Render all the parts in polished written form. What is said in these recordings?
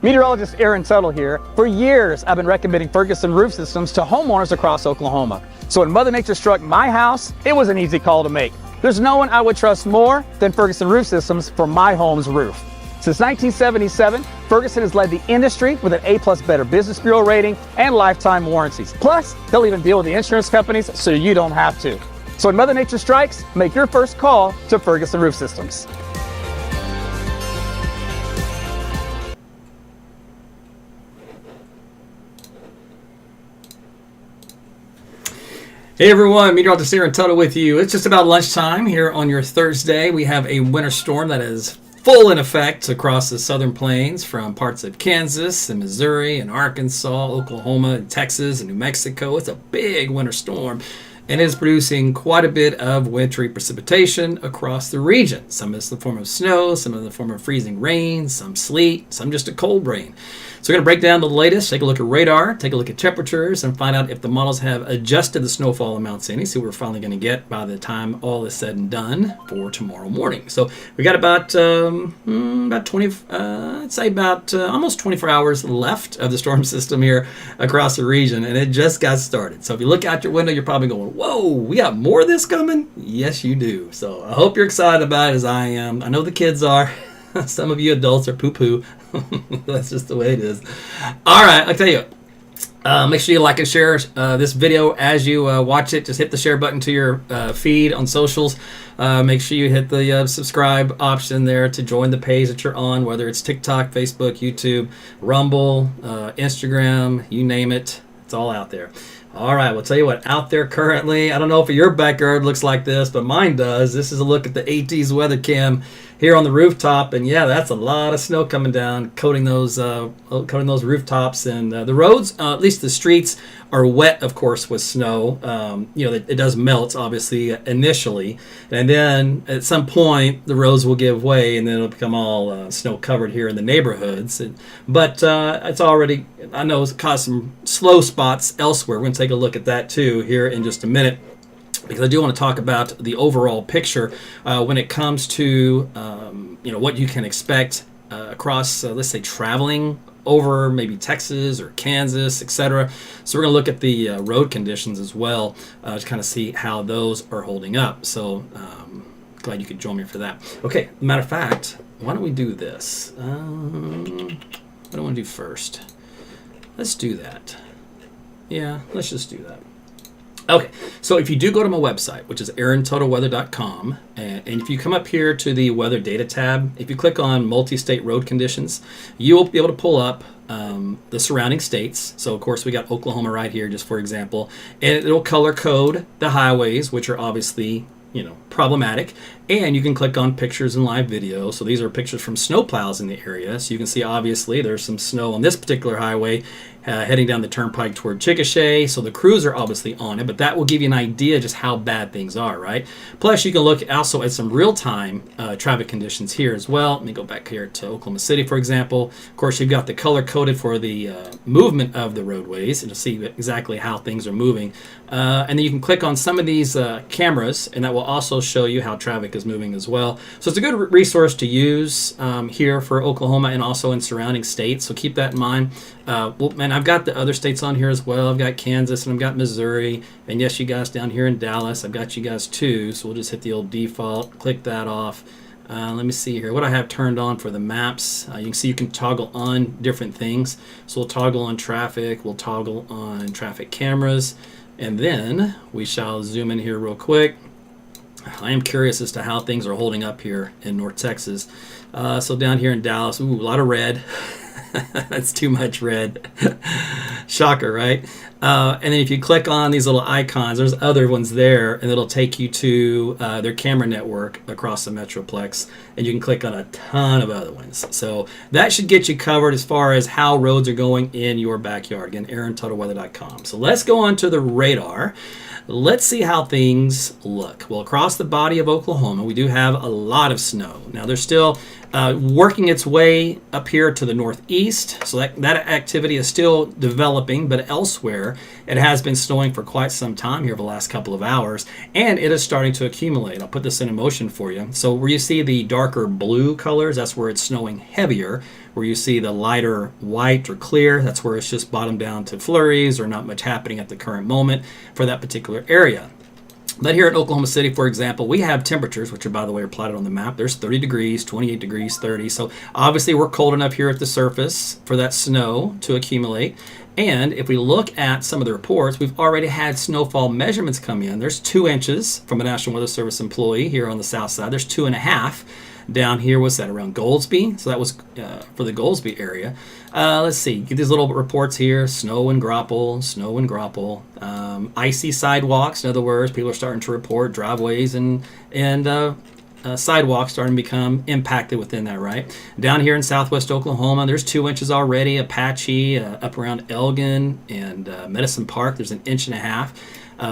Meteorologist Tuttle here. For years, I've been recommending Ferguson Roof Systems to homeowners across Oklahoma. So when Mother Nature struck my house, it was an easy call to make. There's no one I would trust more than Ferguson Roof Systems for my home's roof. Since 1977, Ferguson has led the industry with an A+ Better Business Bureau rating and lifetime warranties. Plus, they'll even deal with the insurance companies so you don't have to. So when Mother Nature strikes, make your first call to Ferguson Roof Systems. Hey everyone, Meteorologist Tuttle with you. It's just about lunchtime here on your Thursday. We have a winter storm that is full in effect across the southern plains from parts of Kansas and Missouri and Arkansas, Oklahoma, and Texas and New Mexico. It's a big winter storm and is producing quite a bit of wintry precipitation across the region. Some is in the form of snow, some in the form of freezing rain, some sleet, some just a cold rain. So we're going to break down the latest, take a look at radar, take a look at temperatures, and find out if the models have adjusted the snowfall amounts any. See what we're finally going to get by the time all is said and done for tomorrow morning. So we got about 20, I'd say about almost 24 hours left of the storm system here across the region, and it just got started. So if you look out your window, you're probably going, whoa, we got more of this coming? Yes, you do. So I hope you're excited about it as I am. I know the kids are. Some of you adults are poo-poo. That's just the way it is. All right, I'll tell you. Make sure you like and share this video as you watch it. Just hit the share button to your feed on socials. Make sure you hit the subscribe option there to join the page that you're on, whether it's TikTok, Facebook, YouTube, Rumble, Instagram, you name it. It's all out there. All right, we'll tell you what, out there currently, I don't know if your backyard looks like this, but mine does. This is a look at the AT's weather cam here on the rooftop, and yeah, that's a lot of snow coming down, coating those rooftops, and the roads, at least the streets, are wet, of course, with snow. It does melt, obviously, initially, and then at some point, the roads will give way, and then it'll become all snow-covered here in the neighborhoods. But it's already, I know, it's caused some slow spots elsewhere. We're going to take a look at that, too, here in just a minute, because I do want to talk about the overall picture when it comes to what you can expect across, let's say, traveling over maybe Texas or Kansas, etc. So we're going to look at the road conditions as well to kind of see how those are holding up. So glad you could join me for that. Okay, matter of fact, why don't we do this? What do I want to do first? Let's do that. Yeah, let's just do that. Okay, so if you do go to my website, which is aarontotalweather.com, and if you come up here to the weather data tab, if you click on multi-state road conditions, you will be able to pull up the surrounding states. So of course we got Oklahoma right here, just for example, and it'll color code the highways, which are obviously problematic, and you can click on pictures and live video. So these are pictures from snowplows in the area, so you can see obviously there's some snow on this particular highway heading down the turnpike toward Chickasha, so the crews are obviously on it, but that will give you an idea just how bad things are, right? Plus you can look also at some real-time traffic conditions here as well. Let me go back here to Oklahoma City, for example. Of course, you've got the color coded for the movement of the roadways, and to see exactly how things are moving. And then you can click on some of these cameras, and that will also show you how traffic is moving as well. So it's a good resource to use here for Oklahoma and also in surrounding states, so keep that in mind. And I've got the other states on here as well. I've got Kansas and I've got Missouri, and yes, you guys down here in Dallas, I've got you guys too. So we'll just hit the old default, click that off. Let me see here what I have turned on for the maps. You can see you can toggle on different things. So we'll toggle on traffic, we'll toggle on traffic cameras, and then we shall zoom in here real quick. I am curious as to how things are holding up here in North Texas. So down here in Dallas, ooh, a lot of red. That's too much red. Shocker, right? And then if you click on these little icons, there's other ones there, and it'll take you to their camera network across the Metroplex, and you can click on a ton of other ones. So that should get you covered as far as how roads are going in your backyard. Again, aarontotalweather.com. So let's go on to the radar. Let's see how things look. Well, across the body of Oklahoma, we do have a lot of snow. Now, there's still working its way up here to the northeast. So that activity is still developing, but elsewhere it has been snowing for quite some time here over the last couple of hours, and it is starting to accumulate. I'll put this in motion for you. So where you see the darker blue colors, that's where it's snowing heavier. Where you see the lighter white or clear, that's where it's just bottomed down to flurries or not much happening at the current moment for that particular area. But here in Oklahoma City, for example, we have temperatures, which are, by the way, are plotted on the map. There's 30 degrees, 28 degrees, 30. So obviously we're cold enough here at the surface for that snow to accumulate. And if we look at some of the reports, we've already had snowfall measurements come in. There's 2 inches from a National Weather Service employee here on the south side. There's 2.5. Down here was that around Goldsby, so that was for the Goldsby area. Let's see, get these little reports here: snow and grapple, icy sidewalks. In other words, people are starting to report driveways and sidewalks starting to become impacted within that. Right down here in southwest Oklahoma, there's 2 inches already. Apache, up around Elgin and Medicine Park, there's 1.5 inches.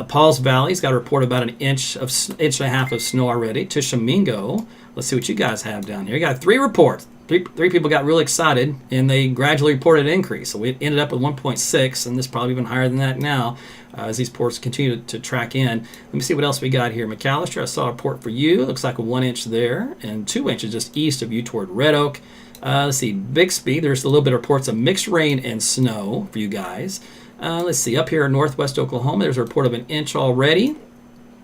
Pauls Valley's got a report about an inch and a half of snow already. Tishomingo, let's see what you guys have down here. You got 3 reports. Three people got really excited, and they gradually reported an increase. So we ended up with 1.6, and this is probably even higher than that now as these reports continue to track in. Let me see what else we got here. McAllister, I saw a report for you. It looks like a 1 inch there, and 2 inches just east of you toward Red Oak. Let's see, Bixby, there's a little bit of reports of mixed rain and snow for you guys. Let's see, up here in northwest Oklahoma, there's a report of 1 inch already.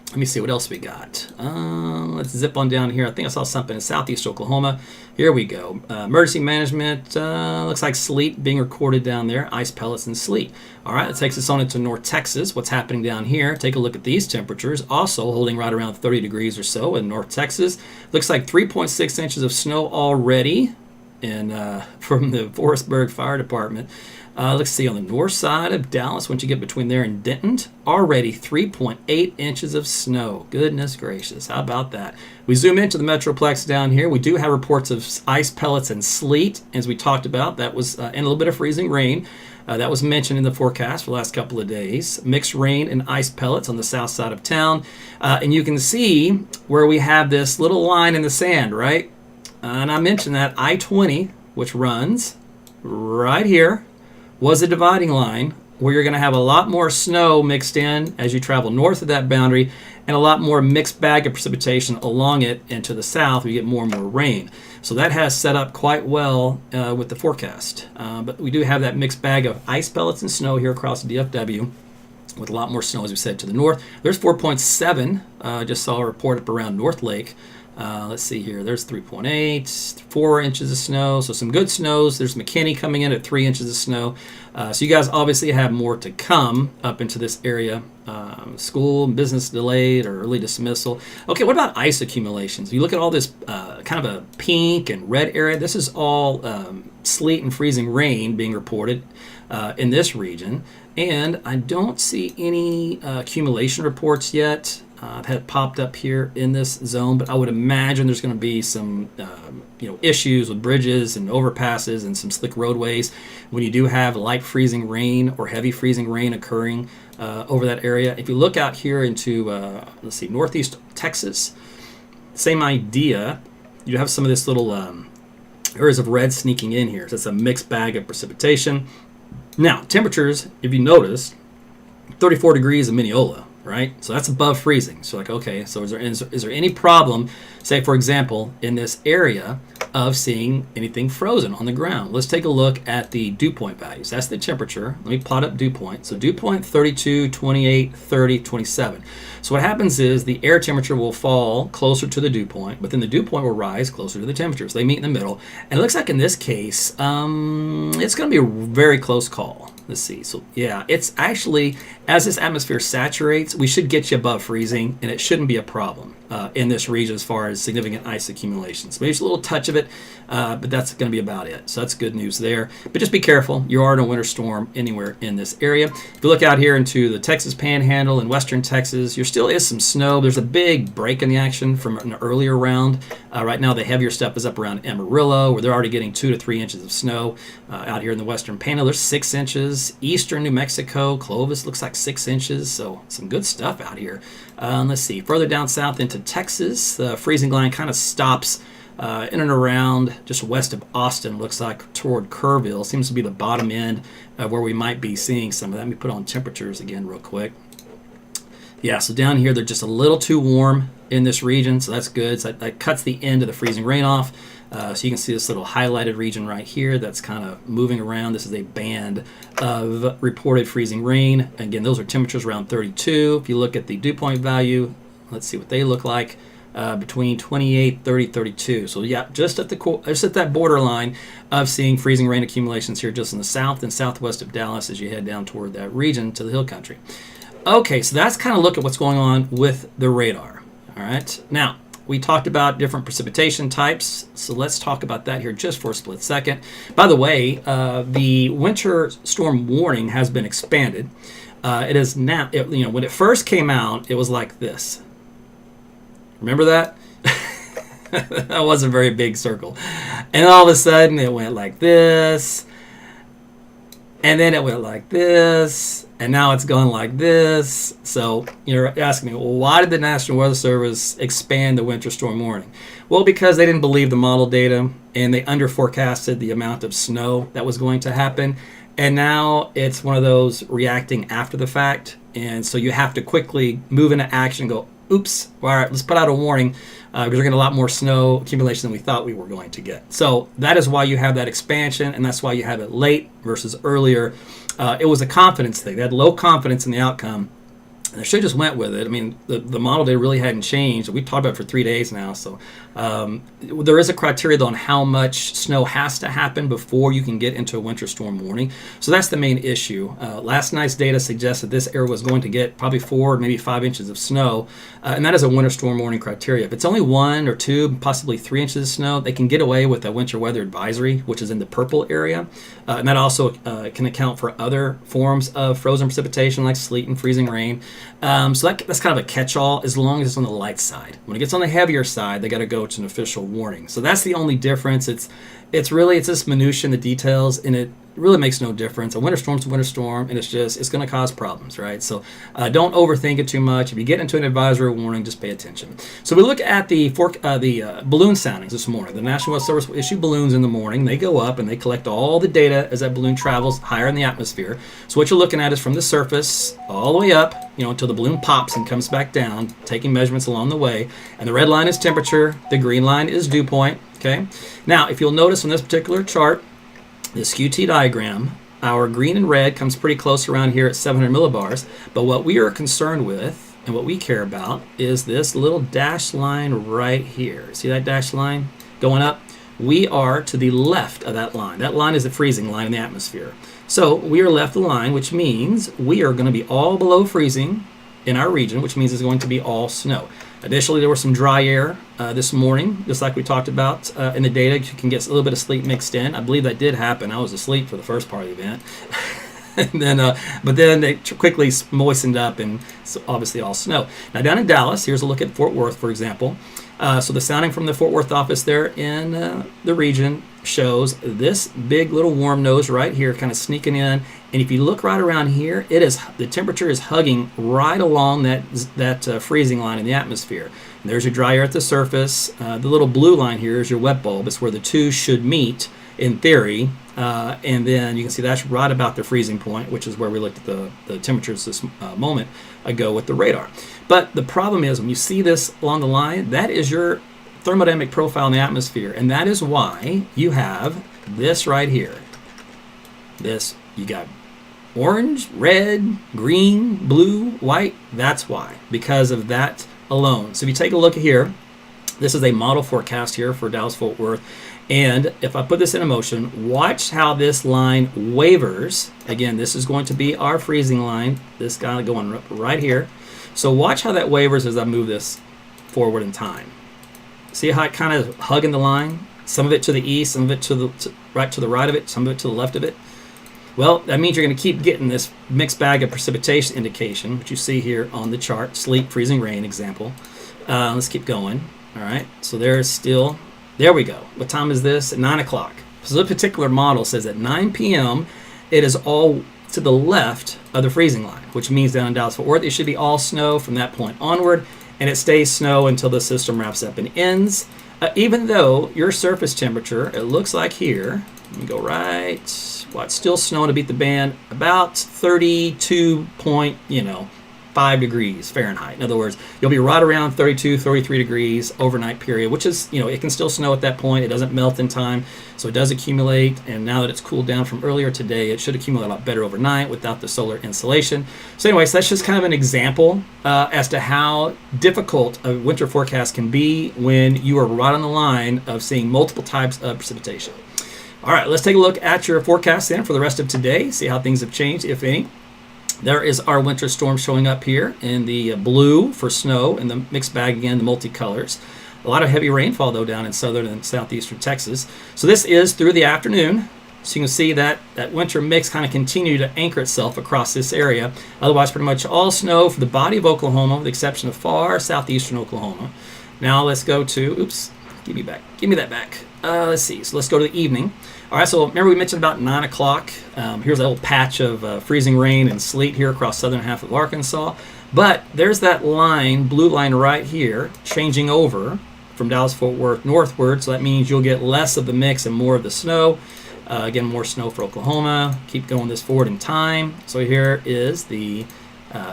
Let me see what else we got. Let's zip on down here. I think I saw something in southeast Oklahoma. Here we go. Emergency management. Looks like sleet being recorded down there. Ice pellets and sleet. All right, that takes us on into North Texas. What's happening down here? Take a look at these temperatures. Also holding right around 30 degrees or so in North Texas. Looks like 3.6 inches of snow already from the Forestburg Fire Department. Let's see, on the north side of Dallas, once you get between there and Denton, already 3.8 inches of snow. Goodness gracious, how about that? We zoom into the Metroplex down here. We do have reports of ice pellets and sleet, as we talked about. That was and a little bit of freezing rain. That was mentioned in the forecast for the last couple of days. Mixed rain and ice pellets on the south side of town. And you can see where we have this little line in the sand, right? And I mentioned that I-20, which runs right here, was a dividing line where you're going to have a lot more snow mixed in as you travel north of that boundary, and a lot more mixed bag of precipitation along it, and to the south we get more and more rain. So that has set up quite well with the forecast. But we do have that mixed bag of ice pellets and snow here across the DFW, with a lot more snow, as we said, to the north. There's 4.7. Just saw a report up around North Lake. Let's see here. There's 3.8, 4 inches of snow. So some good snows. There's McKinney coming in at 3 inches of snow. So you guys obviously have more to come up into this area. School and business delayed or early dismissal. Okay, what about ice accumulations? You look at all this kind of a pink and red area. This is all sleet and freezing rain being reported in this region. And I don't see any accumulation reports yet. Had popped up here in this zone, but I would imagine there's going to be some issues with bridges and overpasses and some slick roadways when you do have light freezing rain or heavy freezing rain occurring over that area. If you look out here into northeast Texas, same idea. You have some of this little areas of red sneaking in here. So it's a mixed bag of precipitation. Now temperatures, if you notice, 34 degrees in Mineola. Right, so that's above freezing. So okay, so is there any problem, say for example, in this area of seeing anything frozen on the ground? Let's take a look at the dew point values. That's the temperature. Let me plot up dew point. So dew point 32, 28, 30, 27. So what happens is the air temperature will fall closer to the dew point, but then the dew point will rise closer to the temperature. So they meet in the middle. And it looks like in this case, it's going to be a very close call. Let's see. So yeah, it's actually, as this atmosphere saturates, we should get you above freezing, and it shouldn't be a problem in this region as far as significant ice accumulations. Maybe just a little touch of it, but that's going to be about it. So that's good news there. But just be careful. You are in a winter storm anywhere in this area. If you look out here into the Texas Panhandle and western Texas, there still is some snow. There's a big break in the action from an earlier round. Right now, the heavier stuff is up around Amarillo, where they're already getting 2 to 3 inches of snow. Out here in the western Panhandle, there's 6 inches. Eastern New Mexico, Clovis looks like 6 inches. So some good stuff out here. Let's see. Further down south into Texas, the freezing line kind of stops in and around just west of Austin, looks like toward Kerrville. Seems to be the bottom end of where we might be seeing some of that. Let me put on temperatures again real quick. Yeah, so down here they're just a little too warm in this region, so that's good. So that cuts the end of the freezing rain off. So you can see this little highlighted region right here that's kind of moving around. This is a band of reported freezing rain. Again, those are temperatures around 32. If you look at the dew point value, let's see what they look like. Between 28, 30, 32. So yeah, just at that borderline of seeing freezing rain accumulations here just in the south and southwest of Dallas as you head down toward that region to the hill country. Okay, so that's kind of look at what's going on with the radar. All right, now we talked about different precipitation types, so let's talk about that here just for a split second. By the way, the winter storm warning has been expanded. It is now, when it first came out, it was like this. Remember that? That was a very big circle. And all of a sudden it went like this. And then it went like this. And now it's going like this. So you're asking me, well, why did the National Weather Service expand the winter storm warning? Well, because they didn't believe the model data and they underforecasted the amount of snow that was going to happen. And now it's one of those reacting after the fact. And so you have to quickly move into action and go, oops, all right, let's put out a warning because we're getting a lot more snow accumulation than we thought we were going to get. So that is why you have that expansion, and that's why you have it late versus earlier. It was a confidence thing. They had low confidence in the outcome, and they should have just went with it. I mean, the model data really hadn't changed. We've talked about it for 3 days now. So there is a criteria on how much snow has to happen before you can get into a winter storm warning. So that's the main issue. Last night's data suggests that this area was going to get probably 4, maybe 5 inches of snow. And that is a winter storm warning criteria. If it's only 1 or 2, possibly 3 inches of snow, they can get away with a winter weather advisory, which is in the purple area. And that also can account for other forms of frozen precipitation like sleet and freezing rain. So that's kind of a catch-all as long as it's on the light side. When it gets on the heavier side, they got to go to an official warning. So that's the only difference. It's this minutia in the details, and it really makes no difference. A winter storm's a winter storm, and it's going to cause problems, right? So don't overthink it too much. If you get into an advisory warning, just pay attention. So we look at the balloon soundings this morning. The National Weather Service will issue balloons in the morning. They go up and they collect all the data as that balloon travels higher in the atmosphere. So what you're looking at is from the surface all the way up, until the balloon pops and comes back down, taking measurements along the way. And the red line is temperature. The green line is dew point. Okay. Now, if you'll notice on this particular chart, this QT diagram, our green and red comes pretty close around here at 700 millibars. But what we are concerned with and what we care about is this little dashed line right here. See that dashed line going up? We are to the left of that line. That line is the freezing line in the atmosphere. So we are left of the line, which means we are going to be all below freezing in our region, which means it's going to be all snow. Additionally, there was some dry air this morning, just like we talked about in the data. You can get a little bit of sleet mixed in. I believe that did happen. I was asleep for the first part of the event. And then, but then they quickly moistened up, and so obviously all snow. Now down in Dallas, here's a look at Fort Worth, for example. So the sounding from the Fort Worth office there in the region shows this big little warm nose right here kind of sneaking in. And if you look right around here, the temperature is hugging right along that freezing line in the atmosphere. And there's your dry air at the surface. The little blue line here is your wet bulb. It's where the two should meet in theory. And then you can see that's right about the freezing point, which is where we looked at the temperatures this moment ago with the radar. But the problem is when you see this along the line, that is your thermodynamic profile in the atmosphere. And that is why you have this right here. You got orange, red, green, blue, white. That's why, because of that alone. So if you take a look here, this is a model forecast here for Dallas-Fort Worth. And if I put this in motion, watch how this line wavers. Again, this is going to be our freezing line. This guy going right here. So watch how that wavers as I move this forward in time. See how it kind of hugging the line? Some of it to the east, some of it to the right of it, some of it to the left of it. Well, that means you're going to keep getting this mixed bag of precipitation indication, which you see here on the chart, sleet, freezing rain example. Let's keep going. All right, so there we go. What time is this? At 9 o'clock. So this particular model says at 9 p.m., it is all to the left of the freezing line, which means down in Dallas-Fort Worth, it should be all snow from that point onward. and it stays snow until the system wraps up and ends. Even though your surface temperature, it looks like here, let me go right, well, it's still snowing to beat the band, about 32.5 degrees Fahrenheit. In other words, you'll be right around 32, 33 degrees overnight period, which is, it can still snow at that point. It doesn't melt in time, so it does accumulate. And now that it's cooled down from earlier today, it should accumulate a lot better overnight without the solar insulation. So anyways, that's just kind of an example as to how difficult a winter forecast can be when you are right on the line of seeing multiple types of precipitation. All right, let's take a look at your forecast then for the rest of today, see how things have changed, if any. There is our winter storm showing up here in the blue for snow, and the mixed bag again, the multicolors. A lot of heavy rainfall, though, down in southern and southeastern Texas. So this is through the afternoon. So you can see that winter mix kind of continue to anchor itself across this area. Otherwise, pretty much all snow for the body of Oklahoma, with the exception of far southeastern Oklahoma. Now let's go to, give me that back. Let's see, so let's go to the evening. All right, so remember we mentioned about 9 o'clock. Here's a little patch of freezing rain and sleet here across southern half of Arkansas. But there's that line, blue line right here, changing over from Dallas-Fort Worth northward. So that means you'll get less of the mix and more of the snow. Again, more snow for Oklahoma. Keep going this forward in time. So here is the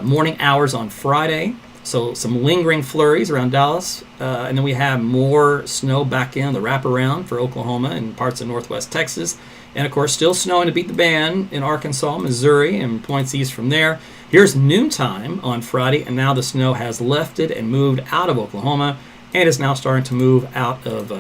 morning hours on Friday. So some lingering flurries around Dallas, and then we have more snow back in the wraparound for Oklahoma and parts of northwest Texas. And of course, still snowing to beat the band in Arkansas, Missouri, and points east from there. Here's noontime on Friday, and now the snow has lifted and moved out of Oklahoma, and is now starting to move out of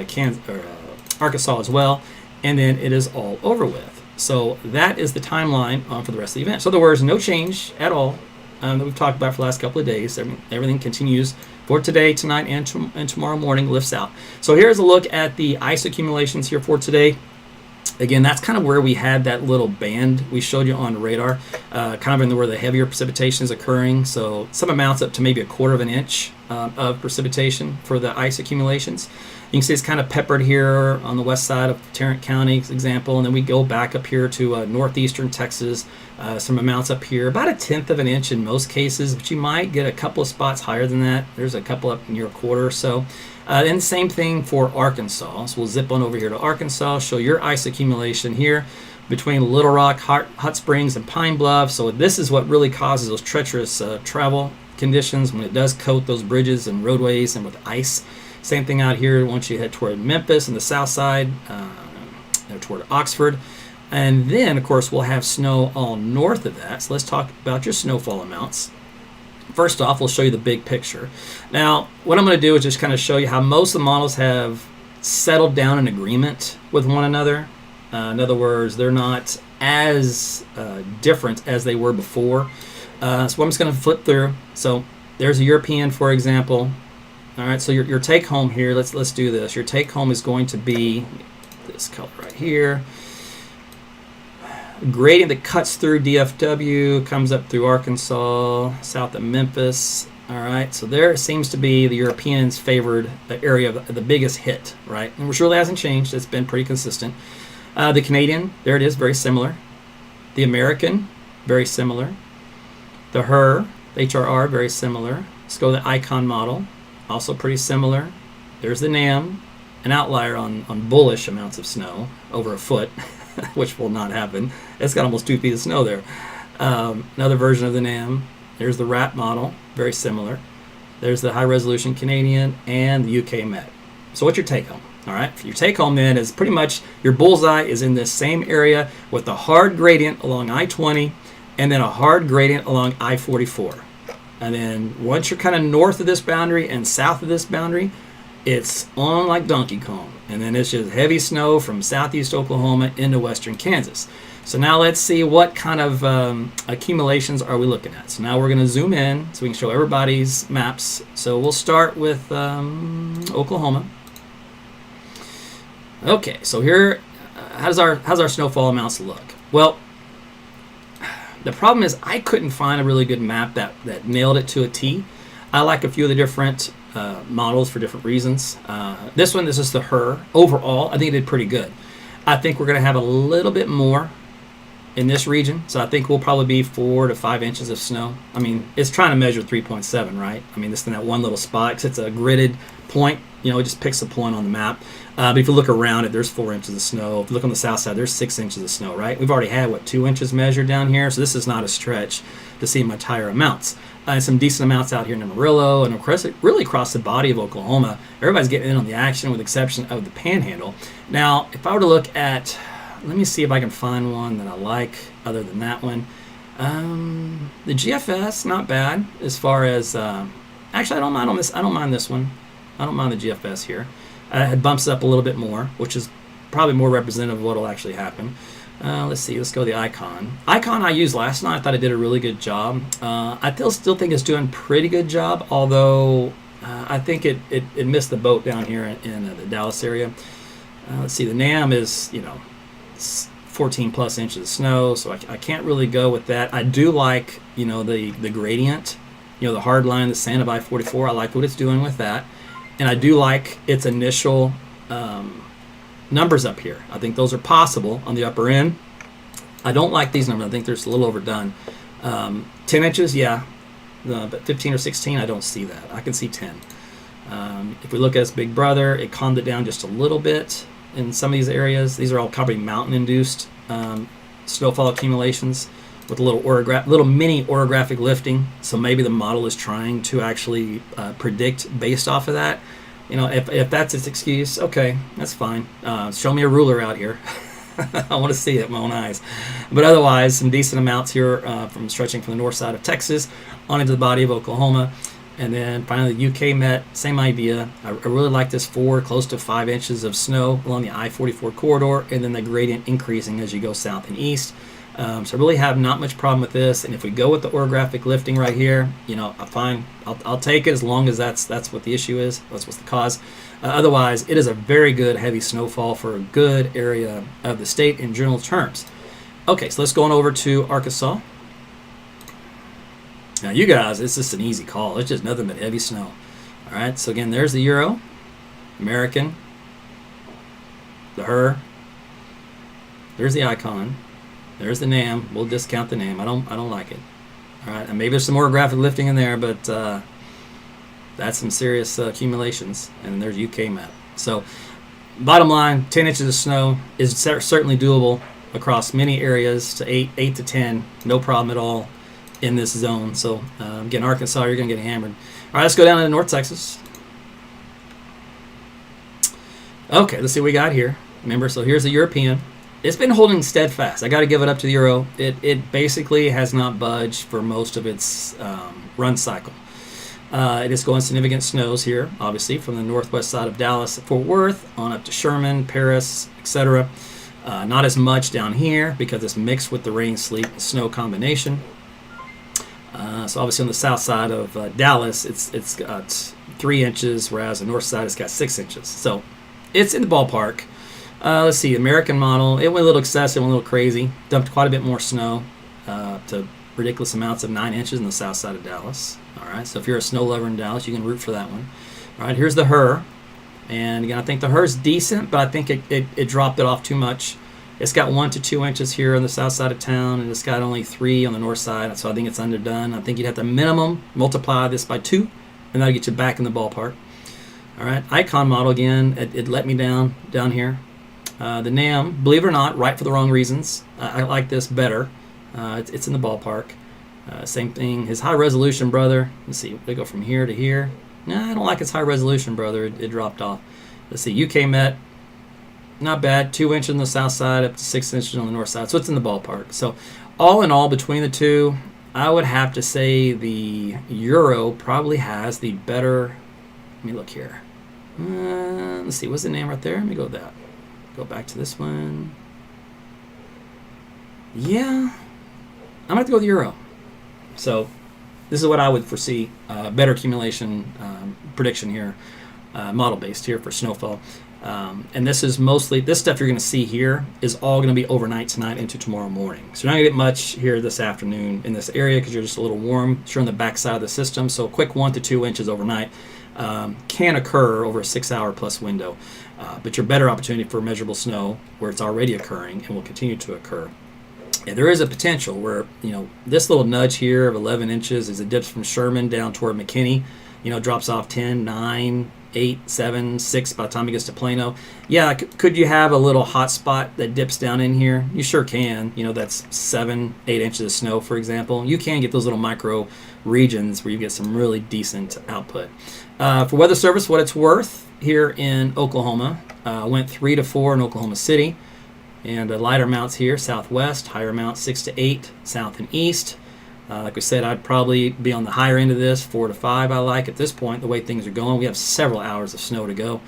Arkansas as well. And then it is all over with. So that is the timeline for the rest of the event. So in other words, no change at all. That we've talked about for the last couple of days. Everything continues for today, tonight, and tomorrow morning, lifts out. So here's a look at the ice accumulations here for today. Again, that's kind of where we had that little band we showed you on the radar, kind of where the heavier precipitation is occurring. So some amounts up to maybe 1/4 inch of precipitation for the ice accumulations. You can see it's kind of peppered here on the west side of Tarrant County, example, and then we go back up here to northeastern Texas. Some amounts up here, about 1/10 inch in most cases, but you might get a couple of spots higher than that. There's a couple up near 1/4 or so. And same thing for Arkansas. So we'll zip on over here to Arkansas, show your ice accumulation here between Little Rock, Hot Springs, and Pine Bluff. So this is what really causes those treacherous travel conditions when it does coat those bridges and roadways and with ice. Same thing out here once you head toward Memphis and the south side, toward Oxford. And then, of course, we'll have snow all north of that. So let's talk about your snowfall amounts. First off, we'll show you the big picture. Now, what I'm going to do is just kind of show you how most of the models have settled down in agreement with one another. In other words, they're not as different as they were before. So I'm just going to flip through. So there's a European, for example. All right, so your take home here, let's do this. Your take home is going to be this color right here. Gradient that cuts through DFW, comes up through Arkansas, south of Memphis. All right, so there seems to be the Europeans' favored area of the biggest hit, right? And which really hasn't changed. It's been pretty consistent. The Canadian, there it is, very similar. The American, very similar. The HRR, very similar. Let's go to the Icon model, also pretty similar. There's the NAM, an outlier on bullish amounts of snow, over 1 foot. Which will not happen. It's got almost 2 feet of snow there. Another version of the NAM. There's the RAP model, very similar. There's the high resolution Canadian and the UK Met. So what's your take home? All right, your take home then is pretty much your bullseye is in this same area with the hard gradient along I-20 and then a hard gradient along I-44. And then once you're kind of north of this boundary and south of this boundary, it's on like Donkey Kong. And then it's just heavy snow from southeast Oklahoma into western Kansas. So now let's see what kind of accumulations are we looking at. So now we're going to zoom in so we can show everybody's maps. So we'll start with Oklahoma. Okay, so here, how's our snowfall amounts look? Well, the problem is I couldn't find a really good map that nailed it to a T. I like a few of the different models for different reasons. This is the HER. Overall, I think it did pretty good. I think we're going to have a little bit more in this region. So I think we'll probably be 4 to 5 inches of snow. I mean, it's trying to measure 3.7, right? I mean, this in that one little spot, because it's a gridded point, you know, it just picks a point on the map. But if you look around it, there's 4 inches of snow. If you look on the south side, there's 6 inches of snow, right? We've already had, 2 inches measured down here, so this is not a stretch to see much higher amounts. And some decent amounts out here in Amarillo, and of course, really across the body of Oklahoma. Everybody's getting in on the action with the exception of the Panhandle. Now, if I were to look at, let me see if I can find one that I like other than that one. The GFS, not bad as far as, actually, I don't mind on this. I don't mind this one. I don't mind the GFS here. It bumps up a little bit more, which is probably more representative of what will actually happen. Let's see. Let's go to the Icon. Icon I used last night. I thought it did a really good job. I still think it's doing a pretty good job, although I think it missed the boat down here in the Dallas area. Let's see. The NAM is, 14 plus inches of snow, so I can't really go with that. I do like, the gradient, the hard line, the Santa by 44. I like what it's doing with that. And I do like its initial numbers up here. I think those are possible on the upper end. I don't like these numbers. I think they're just a little overdone. 10 inches, yeah. But 15 or 16, I don't see that. I can see 10. If we look at its big brother, it calmed it down just a little bit in some of these areas. These are all probably mountain-induced snowfall accumulations with a little mini orographic lifting. So maybe the model is trying to actually predict based off of that. If that's its excuse, okay, that's fine. Show me a ruler out here. I want to see it with my own eyes. But otherwise, some decent amounts here from stretching from the north side of Texas on into the body of Oklahoma. And then finally the UK Met, same idea. I really like this 4, close to 5 inches of snow along the I-44 corridor, and then the gradient increasing as you go south and east. So I really have not much problem with this. And if we go with the orographic lifting right here, fine. I'll take it as long as that's what the issue is. That's what's the cause. Otherwise, it is a very good heavy snowfall for a good area of the state in general terms. Okay, so let's go on over to Arkansas. Now, you guys, it's just an easy call. It's just nothing but heavy snow. All right, so again, there's the Euro, American, the HER, there's the Icon, there's the NAM. We'll discount the NAM. I don't like it. All right, and maybe there's some more graphic lifting in there, but that's some serious accumulations. And there's UK map. So, bottom line, 10 inches of snow is certainly doable across many areas to 8 to 10, no problem at all in this zone. So again, Arkansas, you're going to get hammered. All right, let's go down to North Texas. Okay, let's see what we got here. Remember, so here's the European. It's been holding steadfast. I got to give it up to the Euro. It basically has not budged for most of its run cycle. It is going significant snows here, obviously, from the northwest side of Dallas, Fort Worth, on up to Sherman, Paris, etc. Not as much down here because it's mixed with the rain, sleet, and snow combination. So obviously on the south side of Dallas, it's got 3 inches, whereas the north side has got 6 inches. So it's in the ballpark. Let's see, American model, it went a little excessive, went a little crazy. Dumped quite a bit more snow to ridiculous amounts of 9 inches in the south side of Dallas. All right, so if you're a snow lover in Dallas, you can root for that one. All right, here's the HER. And again, I think the HER is decent, but I think it dropped it off too much. It's got 1 to 2 inches here on the south side of town, and it's got only 3 on the north side, so I think it's underdone. I think you'd have to minimum multiply this by 2, and that'll get you back in the ballpark. All right, Icon model again, it let me down here. The NAM, believe it or not, right for the wrong reasons. I like this better. It's in the ballpark. Same thing, his high resolution brother. Let's see, they go from here to here. No, I don't like its high resolution brother. It dropped off. Let's see, UK Met. Not bad, 2 inches on the south side, up to 6 inches on the north side. So it's in the ballpark. So all in all, between the two, I would have to say the Euro probably has the better. Let me look here. Let's see, what's the name right there? Let me go with that. Go back to this one. Yeah, I'm going to have to go with the Euro. So this is what I would foresee. Better accumulation prediction here, model-based here for snowfall. And this is mostly, this stuff you're going to see here is all going to be overnight tonight into tomorrow morning. So you're not going to get much here this afternoon in this area because you're just a little warm. Sure, on the back side of the system. So a quick 1 to 2 inches overnight can occur over a 6-hour plus window. But your better opportunity for measurable snow where it's already occurring and will continue to occur Yeah, there is a potential where, this little nudge here of 11 inches as it dips from Sherman down toward McKinney, drops off 10, 9, 8, 7, 6 by the time it gets to Plano. Yeah, could you have a little hot spot that dips down in here? You sure can. That's 7, 8 inches of snow, for example. You can get those little micro regions where you get some really decent output. For Weather Service, what it's worth here in Oklahoma, went 3 to 4 in Oklahoma City. And lighter amounts here, southwest, higher amounts 6 to 8, south and east. Like we said, I'd probably be on the higher end of this, 4 to 5 I like at this point, the way things are going. We have several hours of snow to go.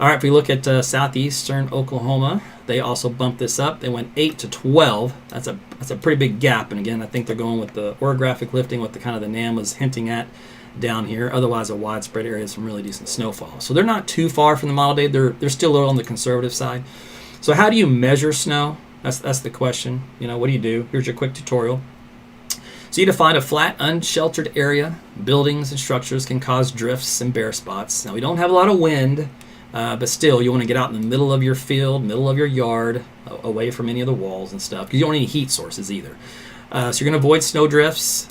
All right, if we look at southeastern Oklahoma, they also bumped this up. They went 8 to 12. That's a pretty big gap. And again, I think they're going with the orographic lifting, what the kind of the NAM was hinting at down here. Otherwise, a widespread area of some really decent snowfall. So they're not too far from the model day. They're still a little on the conservative side. So how do you measure snow? That's the question. What do you do? Here's your quick tutorial. So you define a flat, unsheltered area. Buildings and structures can cause drifts and bare spots. Now, we don't have a lot of wind, but still, you want to get out in the middle of your field, middle of your yard, away from any of the walls and stuff, because you don't need heat sources either. So you're going to avoid snow drifts.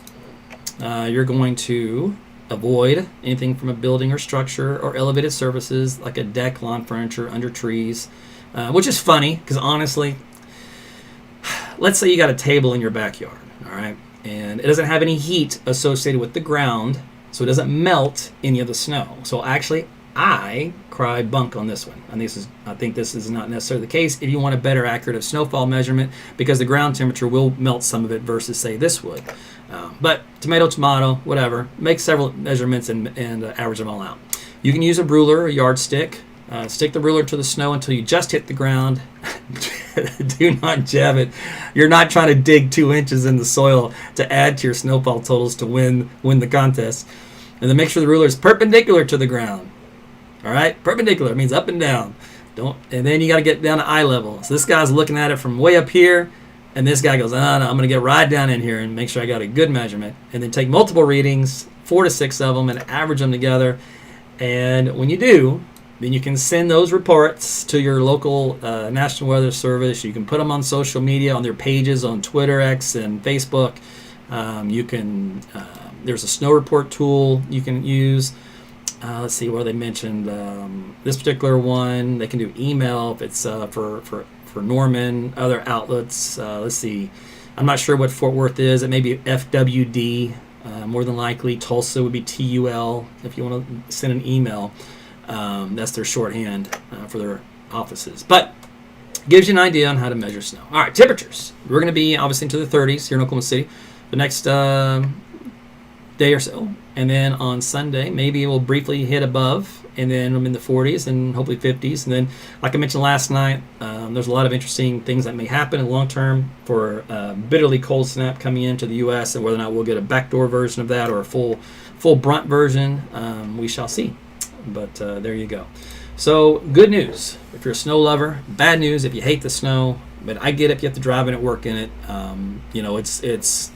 You're going to avoid anything from a building or structure or elevated surfaces like a deck, lawn furniture, under trees. Which is funny, because honestly, let's say you got a table in your backyard, all right, and it doesn't have any heat associated with the ground, so it doesn't melt any of the snow. So actually, I cry bunk on this one. I think this is not necessarily the case if you want a better accurate snowfall measurement, because the ground temperature will melt some of it versus, say, this would. But tomato, whatever. Make several measurements and average them all out. You can use a ruler or yardstick. Stick the ruler to the snow until you just hit the ground. Do not jab it. You're not trying to dig 2 inches in the soil to add to your snowfall totals to win the contest. And then make sure the ruler is perpendicular to the ground. All right, perpendicular means up and down. And then you got to get down to eye level. So this guy's looking at it from way up here, and this guy goes, no, I'm going to get right down in here and make sure I got a good measurement. And then take multiple readings, 4 to 6 of them, and average them together. And when you do, then you can send those reports to your local National Weather Service. You can put them on social media, on their pages, on Twitter, X, and Facebook. There's a snow report tool you can use. Let's see where they mentioned this particular one. They can do email if it's for Norman, other outlets. Let's see. I'm not sure what Fort Worth is. It may be FWD, more than likely. Tulsa would be TUL if you want to send an email. That's their shorthand for their offices. But gives you an idea on how to measure snow. All right, temperatures. We're going to be obviously into the 30s here in Oklahoma City the next day or so. And then on Sunday, maybe we'll briefly hit above. And then I'm in the 40s and hopefully 50s. And then, like I mentioned last night, there's a lot of interesting things that may happen in the long term for bitterly cold snap coming into the U.S. and whether or not we'll get a backdoor version of that or a full brunt version, we shall see. But there you go. So good news if you're a snow lover. Bad news if you hate the snow. But I get it if you have to drive in it, work in it. It's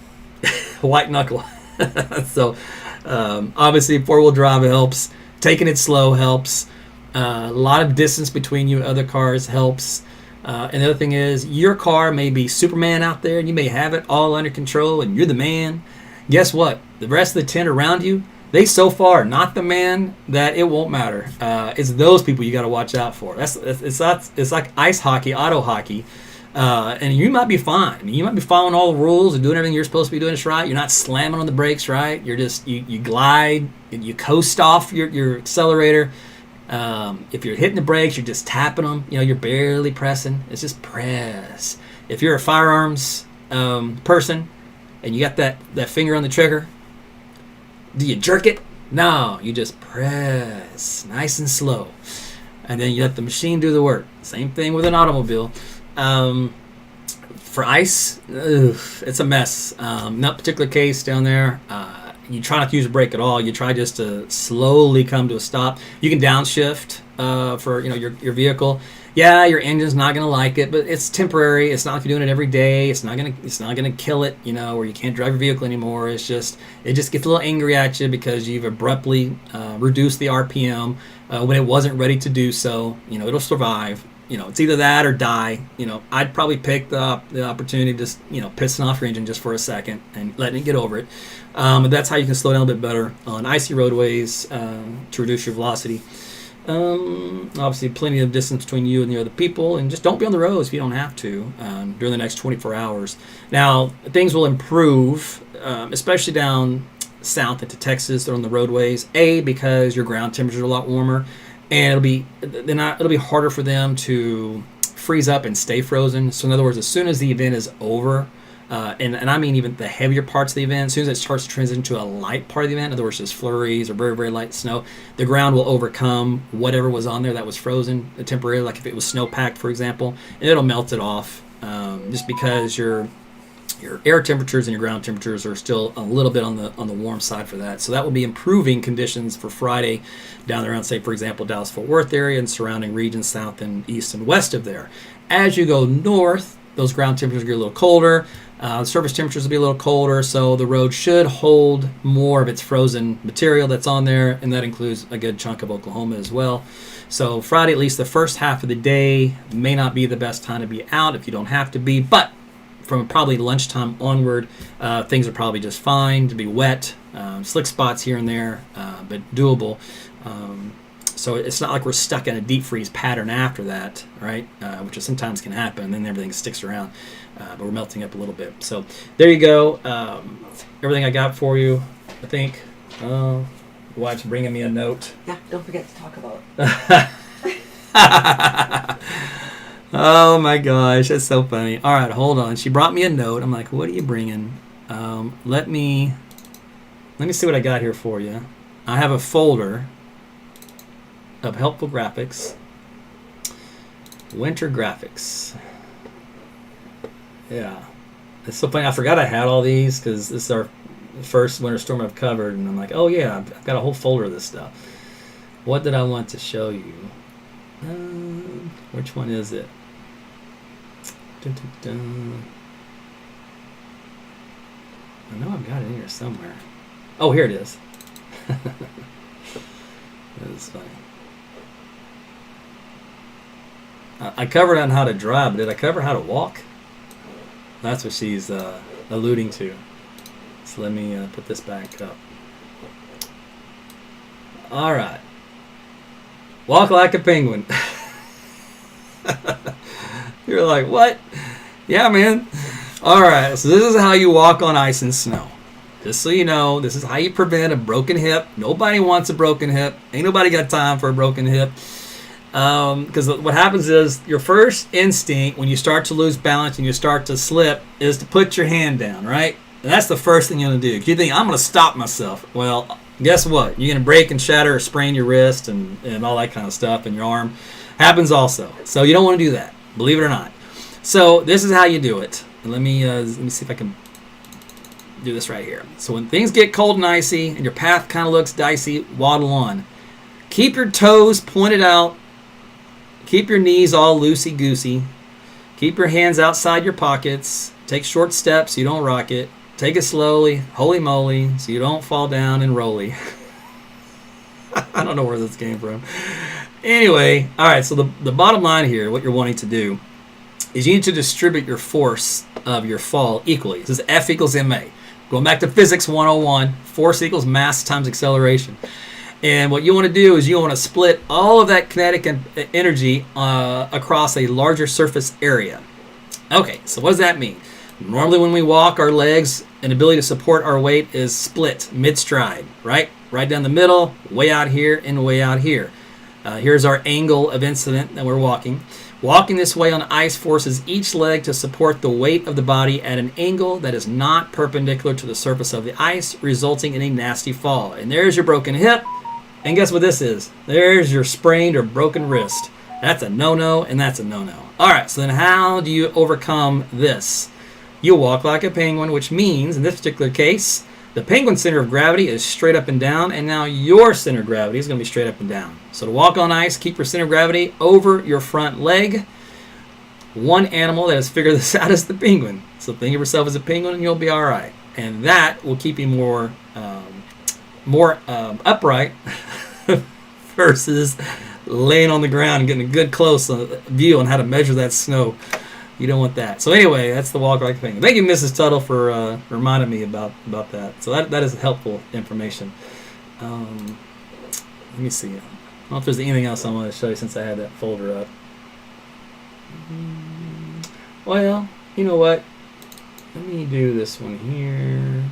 white knuckle. So obviously 4-wheel drive helps. Taking it slow helps. A lot of distance between you and other cars helps. And the other thing is your car may be Superman out there and you may have it all under control and you're the man. Guess what? The rest of the 10 around you, they so far are not the man that it won't matter. It's those people you got to watch out for. It's like ice hockey, auto hockey, and you might be fine. I mean, you might be following all the rules and doing everything you're supposed to be doing just right. You're not slamming on the brakes right. You're just you glide, you coast off your accelerator. If you're hitting the brakes, you're just tapping them. You're barely pressing. It's just press. If you're a firearms person and you got that finger on the trigger. Do you jerk it? No, you just press nice and slow. And then you let the machine do the work. Same thing with an automobile. For ice, it's a mess. In that particular case down there, you try not to use a brake at all. You try just to slowly come to a stop. You can downshift for your vehicle. Yeah, your engine's not gonna like it, but it's temporary. It's not like you're doing it every day. It's not gonna kill it, where you can't drive your vehicle anymore. It just gets a little angry at you because you've abruptly reduced the RPM when it wasn't ready to do so. It'll survive. it's either that or die. I'd probably pick the opportunity of just, pissing off your engine just for a second and letting it get over it. But that's how you can slow down a bit better on icy roadways to reduce your velocity. Obviously, plenty of distance between you and the other people, and just don't be on the roads if you don't have to during the next 24 hours. Now, things will improve, especially down south into Texas. They're on the roadways. Because your ground temperatures are a lot warmer, and it'll be harder for them to freeze up and stay frozen. So, in other words, as soon as the event is over. And I mean even the heavier parts of the event, as soon as it starts to transition to a light part of the event, in other words, just flurries or very, very light snow, the ground will overcome whatever was on there that was frozen temporarily, like if it was snow-packed, for example, and it'll melt it off just because your air temperatures and your ground temperatures are still a little bit on the warm side for that. So that will be improving conditions for Friday down around, say, for example, Dallas-Fort Worth area and surrounding regions south and east and west of there. As you go north, those ground temperatures get a little colder. The surface temperatures will be a little colder, so the road should hold more of its frozen material that's on there, and that includes a good chunk of Oklahoma as well. So Friday, at least the first half of the day, may not be the best time to be out if you don't have to be, but from probably lunchtime onward, things are probably just fine to be wet. Slick spots here and there, but doable. So it's not like we're stuck in a deep freeze pattern after that, right? Which sometimes can happen, and then everything sticks around. But we're melting up a little bit. So there you go. Everything I got for you, I think. Wife's bringing me a note. Yeah, don't forget to talk about it. Oh my gosh, that's so funny. All right, hold on. She brought me a note. I'm like, what are you bringing? Let me see what I got here for you. I have a folder of helpful graphics. Winter graphics. Yeah. It's so funny. I forgot I had all these because this is our first winter storm I've covered. And I'm like, oh, yeah, I've got a whole folder of this stuff. What did I want to show you? Which one is it? Dun, dun, dun. I know I've got it in here somewhere. Oh, here it is. That is funny. I covered on how to drive, but did I cover how to walk? That's what she's alluding to. So let me put this back up. All right. Walk like a penguin. You're like, what? Yeah, man. All right. So this is how you walk on ice and snow. Just so you know, this is how you prevent a broken hip. Nobody wants a broken hip. Ain't nobody got time for a broken hip. Because what happens is your first instinct when you start to lose balance and you start to slip is to put your hand down, right? And that's the first thing you're going to do. You think, I'm going to stop myself. Well, guess what? You're going to break and shatter or sprain your wrist and all that kind of stuff, and your arm happens also. So you don't want to do that, believe it or not. So this is how you do it. And let me see if I can do this right here. So when things get cold and icy and your path kind of looks dicey, waddle on. Keep your toes pointed out. Keep your knees all loosey-goosey. Keep your hands outside your pockets. Take short steps so you don't rock it. Take it slowly, holy moly, so you don't fall down and rolly. I don't know where this came from. Anyway, all right, so the bottom line here, what you're wanting to do, is you need to distribute your force of your fall equally. This is F equals ma. Going back to physics 101, force equals mass times acceleration. And what you want to do is you want to split all of that kinetic energy across a larger surface area. Okay, so what does that mean? Normally when we walk, our legs and ability to support our weight is split mid-stride, right? Right down the middle, way out here, and way out here. Here's our angle of incident that we're walking. Walking this way on ice forces each leg to support the weight of the body at an angle that is not perpendicular to the surface of the ice, resulting in a nasty fall. And there's your broken hip. And guess what this is? There's your sprained or broken wrist. That's a no-no, and that's a no-no. All right, so then how do you overcome this? You walk like a penguin, which means, in this particular case, the penguin center of gravity is straight up and down, and now your center of gravity is going to be straight up and down. So to walk on ice, keep your center of gravity over your front leg. One animal that has figured this out is the penguin. So think of yourself as a penguin, and you'll be all right. And that will keep you more upright versus laying on the ground and getting a good close view on how to measure that snow. You don't want that. So anyway, that's the walk right thing. Thank you, Mrs. Tuttle, for reminding me about that. So that is helpful information. Let me see. I don't know if there's anything else I want to show you since I had that folder up. Well, you know what? Let me do this one here.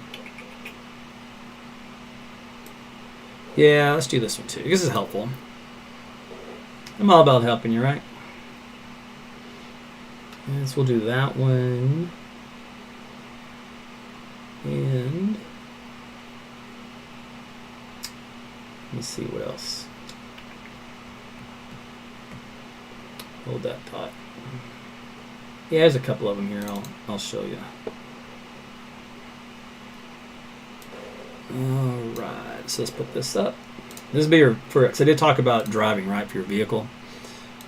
Yeah, let's do this one too. This is helpful. I'm all about helping you, right? And so we'll do that one. And let me see what else. Hold that thought. Yeah, there's a couple of them here. I'll show you. All right, so let's put this up. This will be your because I did talk about driving, right, for your vehicle.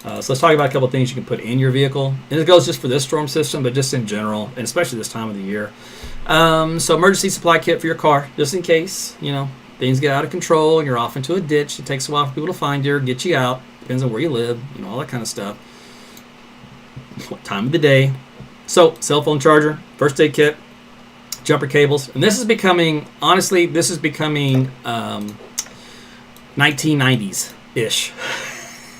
So let's talk about a couple of things you can put in your vehicle. And it goes just for this storm system, but just in general, and especially this time of the year. So emergency supply kit for your car, just in case, things get out of control and you're off into a ditch. It takes a while for people to find you or get you out. Depends on where you live, all that kind of stuff. What time of the day. So cell phone charger, first aid kit, jumper cables. And this is becoming, honestly, 1990s-ish.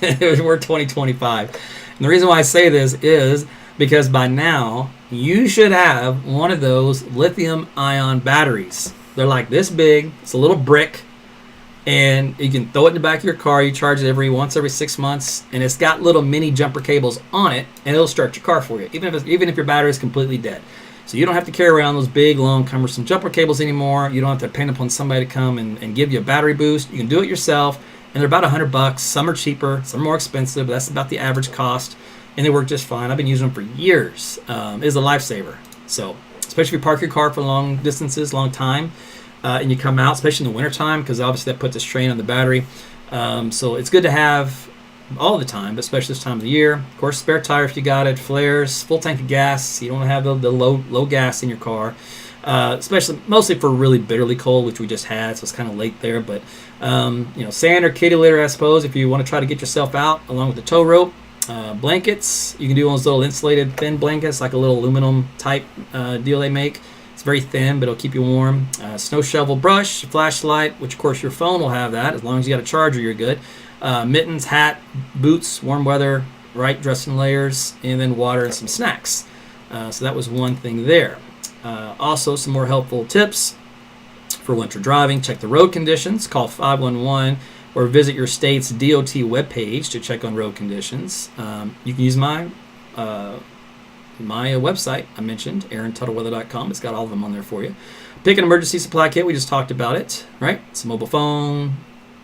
We're 2025. And the reason why I say this is because by now you should have one of those lithium ion batteries. They're like this big. It's a little brick, and you can throw it in the back of your car. You charge it every 6 months, and it's got little mini jumper cables on it, and it'll start your car for you, even if your battery is completely dead. So you don't have to carry around those big, long, cumbersome jumper cables anymore. You don't have to depend upon somebody to come and give you a battery boost. You can do it yourself. And they're about $100. Some are cheaper, some are more expensive, but that's about the average cost. And they work just fine. I've been using them for years. It is a lifesaver. So, especially if you park your car for long distances, long time, and you come out, especially in the wintertime, because obviously that puts a strain on the battery. So it's good to have all the time, but especially this time of the year. Of course, spare tire if you got it, flares, full tank of gas. You don't want to have the low gas in your car. Especially mostly for really bitterly cold, which we just had, so it's kind of late there. But sand or kitty litter, I suppose, if you want to try to get yourself out, along with the tow rope. Blankets, you can do one of those little insulated thin blankets, like a little aluminum type deal they make. It's very thin, but it'll keep you warm. Snow shovel, brush, flashlight, which of course your phone will have that. As long as you got a charger, you're good. Mittens, hat, boots, warm weather, right, dressing layers, and then water and some snacks. So that was one thing there. Also, some more helpful tips for winter driving. Check the road conditions. Call 511 or visit your state's DOT webpage to check on road conditions. You can use my website I mentioned, aarontuttle.com. It's got all of them on there for you. Pick an emergency supply kit. We just talked about it, right? It's a mobile phone,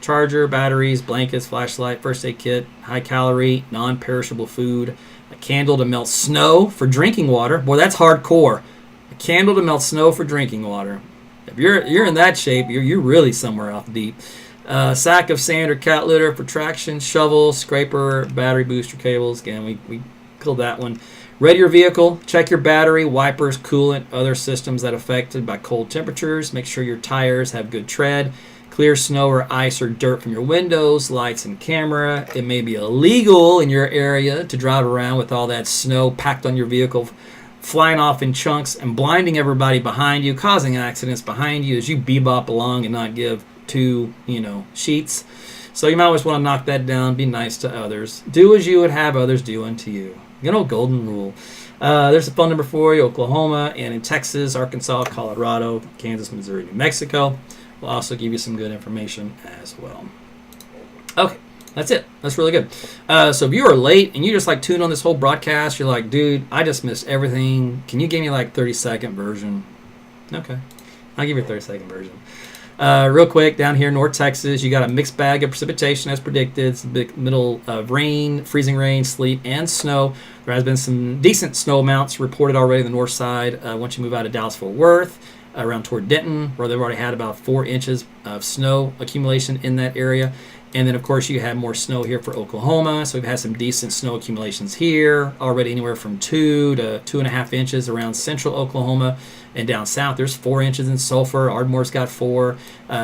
charger, batteries, blankets, flashlight, first aid kit, high calorie, non-perishable food, a candle to melt snow for drinking water. Boy, that's hardcore. A candle to melt snow for drinking water. If you're in that shape, you're really somewhere off deep. Sack of sand or cat litter for traction, shovel, scraper, battery booster cables. Again, we killed that one. Ready your vehicle. Check your battery, wipers, coolant, other systems that are affected by cold temperatures. Make sure your tires have good tread. Clear snow or ice or dirt from your windows, lights, and camera. It may be illegal in your area to drive around with all that snow packed on your vehicle, flying off in chunks and blinding everybody behind you, causing accidents behind you as you bebop along and not give two, sheets. So you might always want to knock that down. Be nice to others. Do as you would have others do unto you. Good old golden rule. There's a phone number for you, Oklahoma, and in Texas, Arkansas, Colorado, Kansas, Missouri, New Mexico. We'll also give you some good information as well. Okay. That's it. That's really good. So if you are late and you just tuned on this whole broadcast, you're like, dude, I just missed everything. Can you give me 30-second version? Okay. I'll give you a 30-second version. Real quick, down here in North Texas, you got a mixed bag of precipitation as predicted. It's a big middle of rain, freezing rain, sleet, and snow. There has been some decent snow amounts reported already on the north side once you move out of Dallas-Fort Worth, around toward Denton, where they've already had about 4 inches of snow accumulation in that area. And then, of course, you have more snow here for Oklahoma. So we've had some decent snow accumulations here, already anywhere from 2 to 2.5 inches around central Oklahoma. And down south, there's 4 inches in Sulphur. Ardmore's got 4.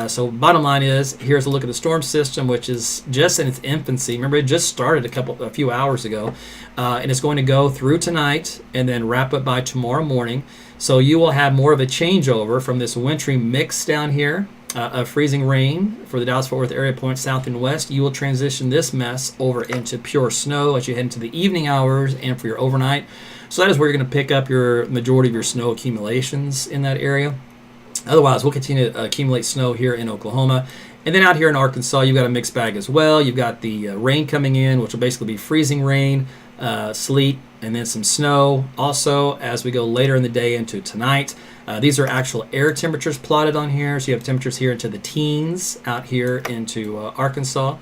So bottom line is, here's a look at the storm system, which is just in its infancy. Remember, it just started a few hours ago. And it's going to go through tonight and then wrap up by tomorrow morning. So you will have more of a changeover from this wintry mix down here of freezing rain for the Dallas-Fort Worth area points south and west. You will transition this mess over into pure snow as you head into the evening hours and for your overnight. So that is where you're going to pick up your majority of your snow accumulations in that area. Otherwise, we'll continue to accumulate snow here in Oklahoma. And then out here in Arkansas, you've got a mixed bag as well. You've got the rain coming in, which will basically be freezing rain, sleet, and then some snow. Also, as we go later in the day into tonight, these are actual air temperatures plotted on here. So you have temperatures here into the teens out here into Arkansas.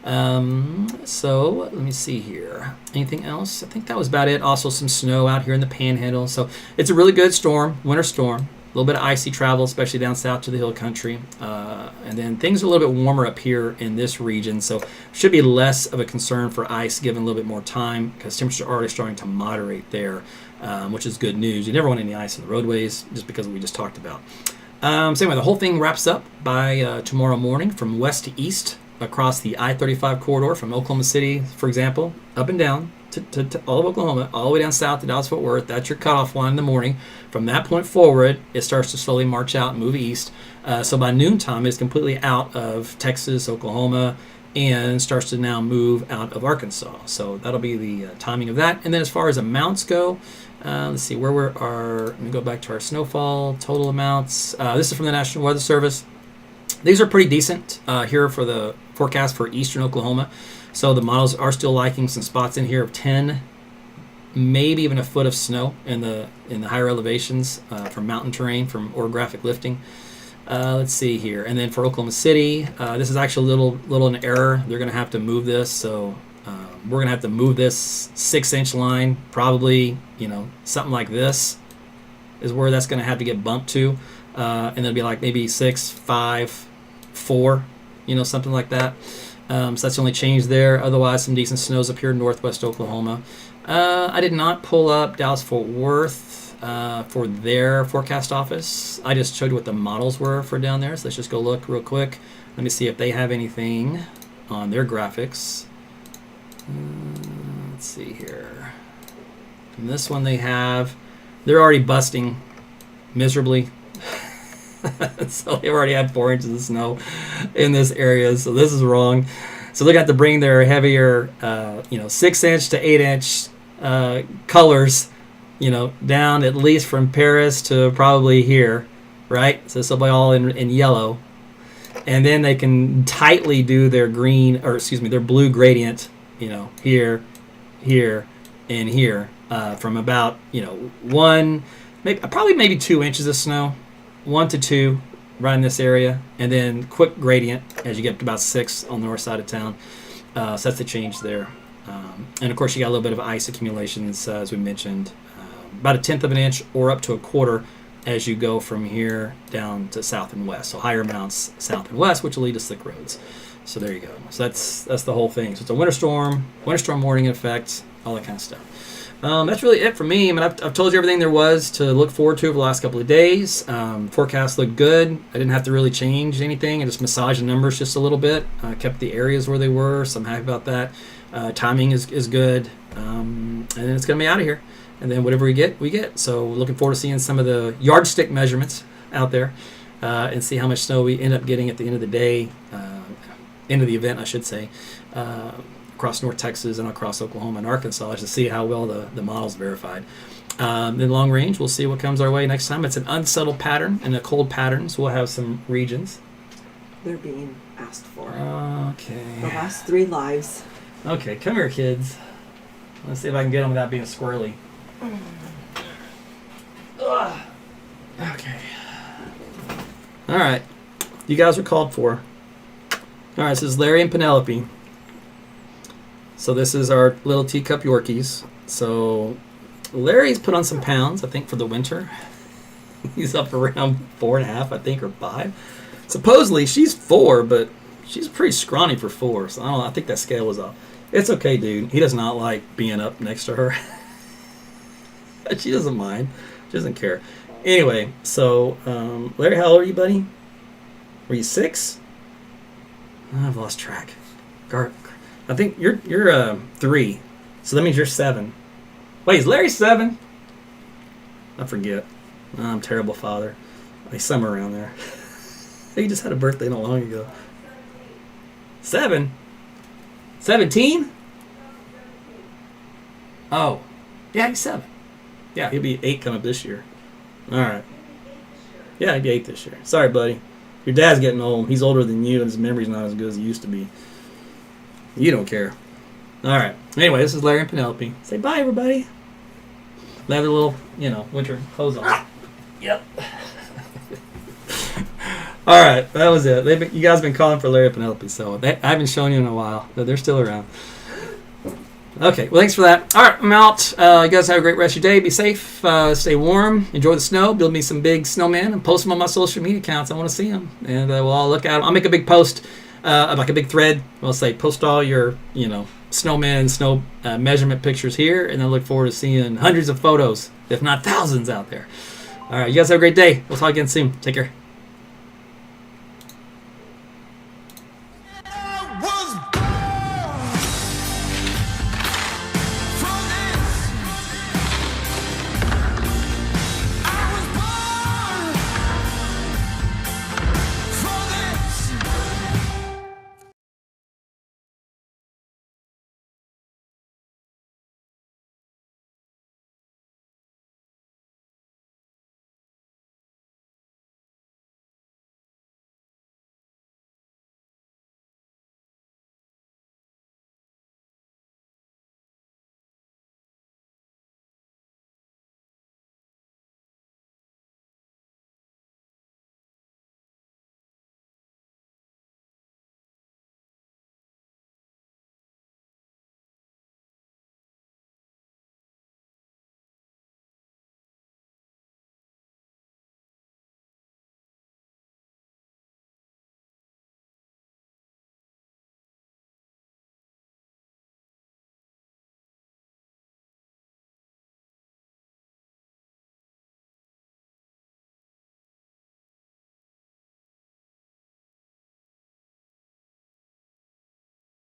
So let me see here. Anything else? I think that was about it. Also some snow out here in the Panhandle. So it's a really good storm, winter storm. A little bit of icy travel, especially down south to the hill country. And then things are a little bit warmer up here in this region. So should be less of a concern for ice given a little bit more time because temperatures are already starting to moderate there, which is good news. You never want any ice on the roadways just because we just talked about. So anyway, the whole thing wraps up by tomorrow morning from west to east across the I-35 corridor from Oklahoma City, for example, up and down to all of Oklahoma, all the way down south to Dallas-Fort Worth. That's your cutoff line in the morning. From that point forward, it starts to slowly march out and move east. So by noontime, it's completely out of Texas, Oklahoma, and starts to now move out of Arkansas. So that'll be the timing of that. And then as far as amounts go, let's see where let me go back to our snowfall total amounts. This is from the National Weather Service. These are pretty decent here for the forecast for eastern Oklahoma. So the models are still liking some spots in here of 10, maybe even a foot of snow in the higher elevations from mountain terrain, from orographic lifting. Let's see here. And then for Oklahoma City, this is actually a little an error. They're going to have to move this. So we're going to have to move this 6-inch line, probably, something like this is where that's going to have to get bumped to. And it'll be like maybe 6, 5, 4, something like that. So that's the only change there. Otherwise, some decent snows up here in northwest Oklahoma. I did not pull up Dallas-Fort Worth for their forecast office. I just showed you what the models were for down there. So let's just go look real quick. Let me see if they have anything on their graphics. Let's see here. And this one they're already busting miserably. So they already had 4 inches of snow in this area, so this is wrong. So they're going to have to bring their heavier, 6-inch to 8-inch colors, down at least from Paris to probably here, right? So this will be all in yellow, and then they can tightly do their their blue gradient, here, and here, from about maybe 2 inches of snow. 1 to 2 right in this area, and then quick gradient as you get to about 6 on the north side of town. So that's the change there. And of course, you got a little bit of ice accumulations, as we mentioned, about 1/10 of an inch or up to 1/4 as you go from here down to south and west. So higher amounts south and west, which will lead to slick roads. So there you go. So that's the whole thing. So it's a winter storm warning in effect, all that kind of stuff. That's really it for me. I mean, I've told you everything there was to look forward to over the last couple of days. Forecast looked good. I didn't have to really change anything. I just massaged the numbers just a little bit. Kept the areas where they were, so I'm happy about that. Timing is good. And then it's going to be out of here. And then whatever we get. So looking forward to seeing some of the yardstick measurements out there and see how much snow we end up getting at the end of the day, end of the event, I should say. Across North Texas and across Oklahoma and Arkansas to see how well the model's verified. Then long range, we'll see what comes our way next time. It's an unsettled pattern and a cold pattern, so we'll have some regions. They're being asked for. Okay. The last 3 lives. Okay, come here, kids. Let's see if I can get them without being squirrely. Ugh. Okay. All right. You guys are called for. All right, this is Larry and Penelope. So this is our little teacup Yorkies. So Larry's put on some pounds, I think, for the winter. He's up around 4.5, I think, or 5. Supposedly she's 4, but She's pretty scrawny for 4, so I don't know. I think that scale was off. It's okay, dude. He does not like being up next to her. She doesn't mind. She doesn't care. Anyway, so Larry, how old are you, buddy? Were you 6? Oh, I've lost track. I think you're 3, so that means you're 7. Wait, is Larry 7? I forget. Oh, I'm a terrible father. Like somewhere around there. He just had a birthday not long ago. 7? 17? Oh, yeah, he's 7. Yeah, he'll be 8 coming up this year. All right. Yeah, he'll be 8 this year. Sorry, buddy. Your dad's getting old. He's older than you, and his memory's not as good as it used to be. You don't care. All right. Anyway, this is Larry and Penelope. Say bye, everybody. They have their little, winter clothes on. Yep. All right, that was it. You guys have been calling for Larry and Penelope, so I haven't shown you in a while, but they're still around. Okay, well, thanks for that. All right, I'm out. You guys have a great rest of your day. Be safe. Stay warm. Enjoy the snow. Build me some big snowmen and post them on my social media accounts. I want to see them, and we'll all look at them. I'll make a big post, like a big thread. I'll say post all your, snowman and snow measurement pictures here, and I look forward to seeing hundreds of photos, if not thousands, out there. All right, you guys have a great day. We'll talk again soon. Take care.